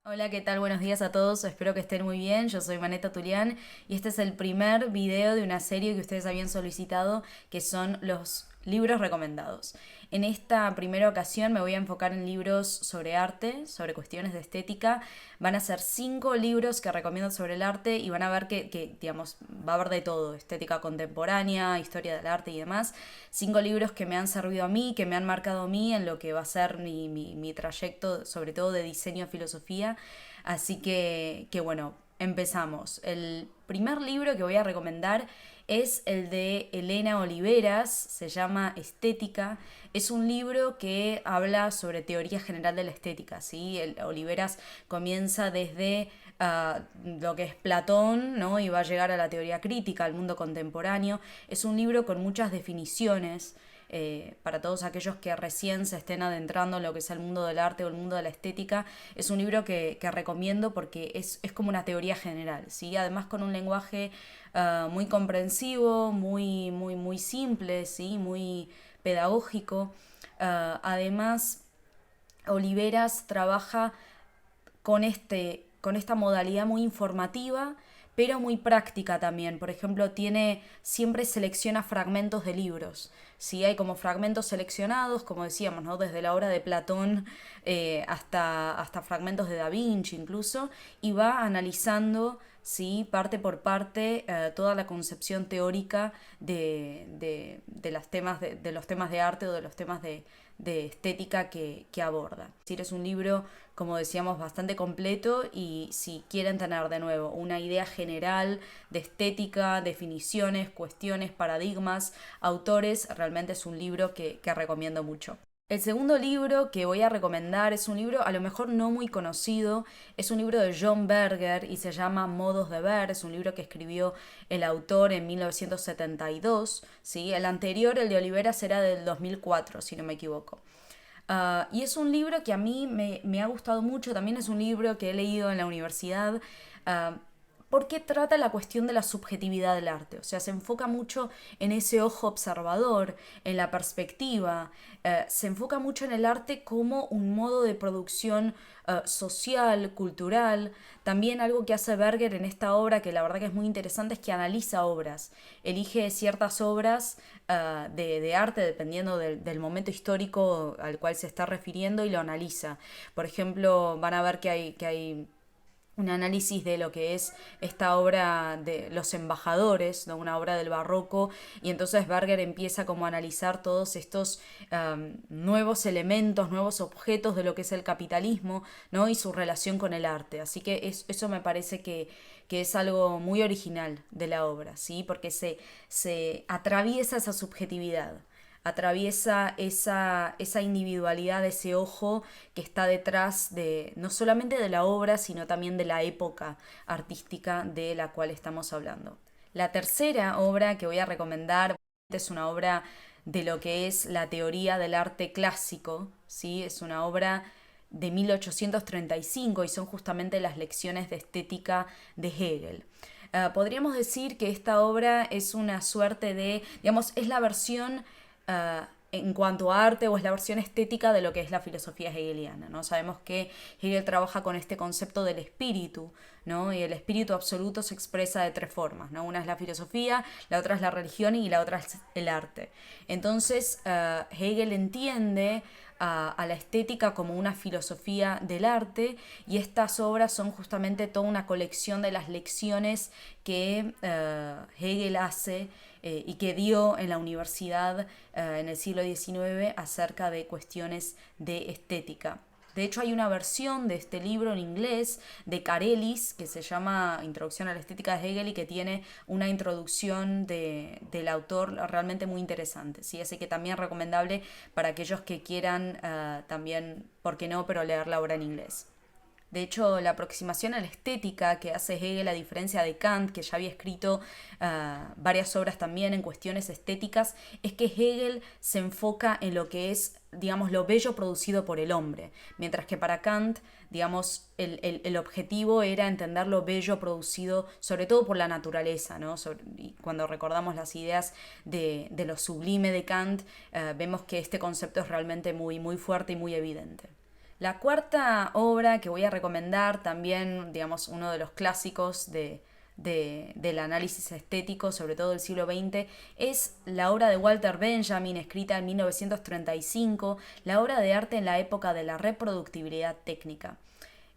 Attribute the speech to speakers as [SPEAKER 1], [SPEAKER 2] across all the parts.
[SPEAKER 1] Hola, ¿qué tal? Buenos días a todos, espero que estén muy bien. Yo soy Maneta Tulián y este es el primer video de una serie que ustedes habían solicitado, que son los libros recomendados. En esta primera ocasión me voy a enfocar en libros sobre arte, sobre cuestiones de estética. Van a ser 5 libros que recomiendo sobre el arte y van a ver digamos, va a haber de todo: estética contemporánea, historia del arte y demás. 5 libros que me han servido a mí, que me han marcado a mí en lo que va a ser mi trayecto, sobre todo de diseño, filosofía. Así que bueno, empezamos. El primer libro que voy a recomendar es el de Elena Oliveras, se llama Estética. Es un libro que habla sobre teoría general de la estética, ¿sí? Oliveras comienza desde lo que es Platón, ¿no? Y va a llegar a la teoría crítica, al mundo contemporáneo. Es un libro con muchas definiciones. Para todos aquellos que recién se estén adentrando en lo que es el mundo del arte o el mundo de la estética, es un libro que recomiendo porque es como una teoría general, ¿sí? Además con un lenguaje muy comprensivo, muy simple, ¿sí? Muy pedagógico. Además, Oliveras trabaja con esta modalidad muy informativa, pero muy práctica también. Por ejemplo, siempre selecciona fragmentos de libros. ¿Sí? Hay como fragmentos seleccionados, como decíamos, ¿no? Desde la obra de Platón hasta fragmentos de Da Vinci incluso, y va analizando, ¿sí? Parte por parte, toda la concepción teórica de los temas de arte o de los temas de estética que aborda. Es decir, es un libro, como decíamos, bastante completo, y si quieren tener de nuevo una idea general de estética, definiciones, cuestiones, paradigmas, autores, realmente es un libro que recomiendo mucho. El segundo libro que voy a recomendar es un libro a lo mejor no muy conocido, es un libro de John Berger y se llama Modos de Ver. Es un libro que escribió el autor en 1972, ¿sí? El anterior, el de Oliveras, era del 2004, si no me equivoco. Y es un libro que a mí me ha gustado mucho, también es un libro que he leído en la universidad, uh, porque trata la cuestión de la subjetividad del arte. O sea, se enfoca mucho en ese ojo observador, en la perspectiva. Se enfoca mucho en el arte como un modo de producción social, cultural. También algo que hace Berger en esta obra, que la verdad que es muy interesante, es que analiza obras. Elige ciertas obras de arte dependiendo del momento histórico al cual se está refiriendo, y lo analiza. Por ejemplo, van a ver que hay un análisis de lo que es esta obra de Los Embajadores, ¿no? Una obra del barroco, y entonces Berger empieza como a analizar todos estos nuevos elementos, nuevos objetos de lo que es el capitalismo, ¿no? Y su relación con el arte. Así que eso me parece que es algo muy original de la obra, ¿sí? Porque se atraviesa esa subjetividad, atraviesa esa individualidad, ese ojo que está detrás de no solamente de la obra, sino también de la época artística de la cual estamos hablando. La tercera obra que voy a recomendar es una obra de lo que es la teoría del arte clásico, ¿sí? Es una obra de 1835 y son justamente las lecciones de estética de Hegel. Podríamos decir que esta obra es una suerte de, digamos, es la versión en cuanto a arte, o es la versión estética de lo que es la filosofía hegeliana, ¿no? Sabemos que Hegel trabaja con este concepto del espíritu, ¿no? Y el espíritu absoluto se expresa de 3 formas, ¿no? Una es la filosofía, la otra es la religión y la otra es el arte. Entonces, Hegel entiende a la estética como una filosofía del arte, y estas obras son justamente toda una colección de las lecciones que Hegel hace y que dio en la universidad en el siglo XIX acerca de cuestiones de estética. De hecho, hay una versión de este libro en inglés de Karelis que se llama Introducción a la Estética de Hegel, y que tiene una introducción del autor realmente muy interesante, ¿sí? Así que también recomendable para aquellos que quieran también, ¿por qué no?, pero leer la obra en inglés. De hecho, la aproximación a la estética que hace Hegel, a diferencia de Kant, que ya había escrito varias obras también en cuestiones estéticas, es que Hegel se enfoca en lo que es, digamos, lo bello producido por el hombre, mientras que para Kant, digamos, el objetivo era entender lo bello producido sobre todo por la naturaleza, ¿no? Y cuando recordamos las ideas de lo sublime de Kant, vemos que este concepto es realmente muy fuerte y muy evidente. La cuarta obra que voy a recomendar, también, digamos, uno de los clásicos del análisis estético, sobre todo del siglo XX, es la obra de Walter Benjamin, escrita en 1935, la obra de arte en la época de la reproductibilidad técnica.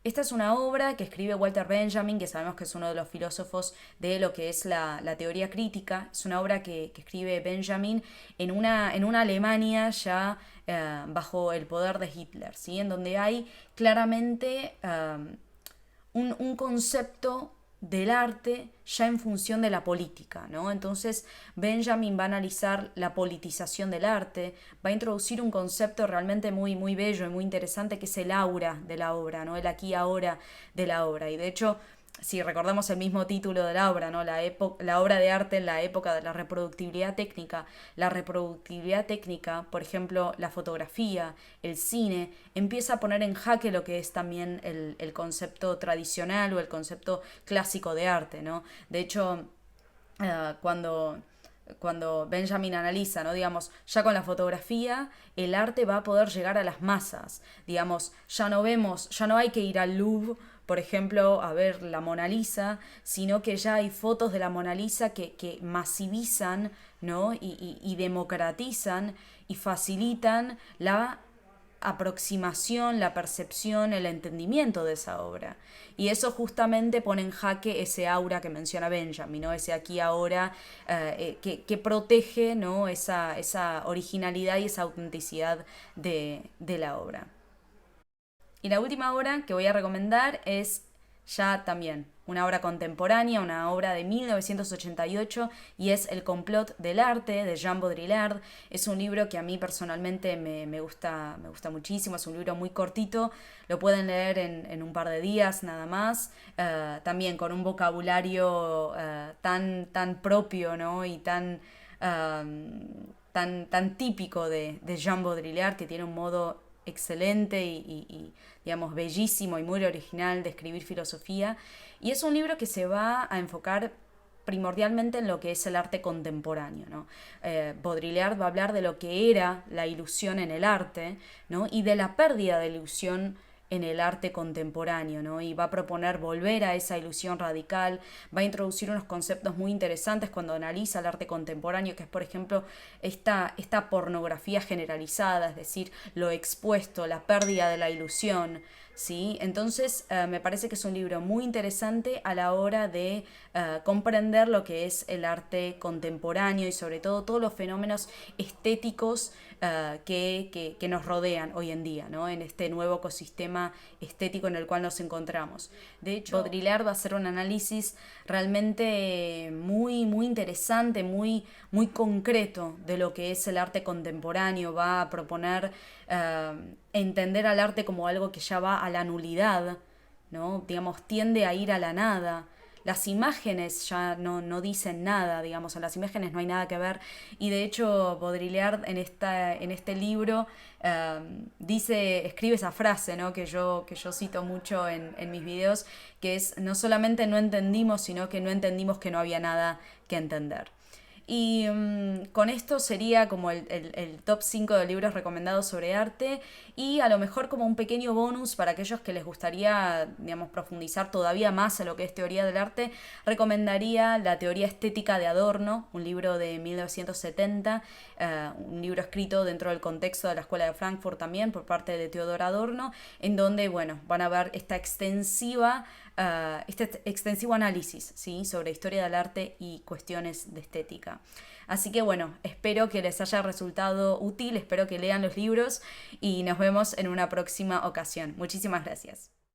[SPEAKER 1] Esta es una obra que escribe Walter Benjamin, que sabemos que es uno de los filósofos de lo que es la teoría crítica. Es una obra que escribe Benjamin en una Alemania ya bajo el poder de Hitler, ¿sí? En donde hay claramente un concepto del arte ya en función de la política, ¿no? Entonces Benjamin va a analizar la politización del arte, va a introducir un concepto realmente muy, muy bello y muy interesante que es el aura de la obra, ¿no? El aquí y ahora de la obra. Y de hecho, si recordamos el mismo título de la obra, ¿no? La obra de arte en la época de la reproductibilidad técnica. La reproductibilidad técnica, por ejemplo, la fotografía, el cine, empieza a poner en jaque lo que es también el concepto tradicional o el concepto clásico de arte, ¿no? De hecho, cuando Benjamin analiza, ¿no? Digamos, ya con la fotografía, el arte va a poder llegar a las masas. Digamos, ya no hay que ir al Louvre, por ejemplo, a ver la Mona Lisa, sino que ya hay fotos de la Mona Lisa que masivizan, ¿no? Y democratizan y facilitan la aproximación, la percepción, el entendimiento de esa obra. Y eso justamente pone en jaque ese aura que menciona Benjamin, ¿no? Ese aquí ahora que protege, ¿no? esa originalidad y esa autenticidad de la obra. Y la última obra que voy a recomendar es ya también una obra contemporánea, una obra de 1988 y es El complot del arte de Jean Baudrillard. Es un libro que a mí personalmente me gusta muchísimo, es un libro muy cortito, lo pueden leer en un par de días nada más, también con un vocabulario tan propio, ¿no? Y tan típico de Jean Baudrillard, que tiene un modo excelente digamos, bellísimo y muy original de escribir filosofía. Y es un libro que se va a enfocar primordialmente en lo que es el arte contemporáneo, ¿no? Baudrillard va a hablar de lo que era la ilusión en el arte, ¿no? Y de la pérdida de ilusión en el arte contemporáneo, ¿no? Y va a proponer volver a esa ilusión radical, va a introducir unos conceptos muy interesantes cuando analiza el arte contemporáneo, que es, por ejemplo, esta pornografía generalizada, es decir, lo expuesto, la pérdida de la ilusión, ¿sí? Entonces, me parece que es un libro muy interesante a la hora de comprender lo que es el arte contemporáneo y sobre todo todos los fenómenos estéticos que nos rodean hoy en día, ¿no? En este nuevo ecosistema estético en el cual nos encontramos. De hecho, Baudrillard va a hacer un análisis realmente muy, muy interesante, muy, muy concreto de lo que es el arte contemporáneo. Va a proponer entender al arte como algo que ya va a la nulidad, ¿no? Digamos, tiende a ir a la nada. Las imágenes ya no dicen nada, digamos, en las imágenes no hay nada que ver. Y de hecho, Baudrillard en este libro escribe esa frase, ¿no? que yo cito mucho en mis videos, que es: no solamente no entendimos, sino que no entendimos que no había nada que entender. Y con esto sería como el top 5 de libros recomendados sobre arte y a lo mejor como un pequeño bonus para aquellos que les gustaría, digamos, profundizar todavía más en lo que es teoría del arte, recomendaría La teoría estética de Adorno, un libro de 1970, un libro escrito dentro del contexto de la Escuela de Frankfurt también por parte de Theodor Adorno, en donde, bueno, van a ver este extensivo análisis, ¿sí? Sobre historia del arte y cuestiones de estética. Así que bueno, espero que les haya resultado útil, espero que lean los libros y nos vemos en una próxima ocasión. Muchísimas gracias.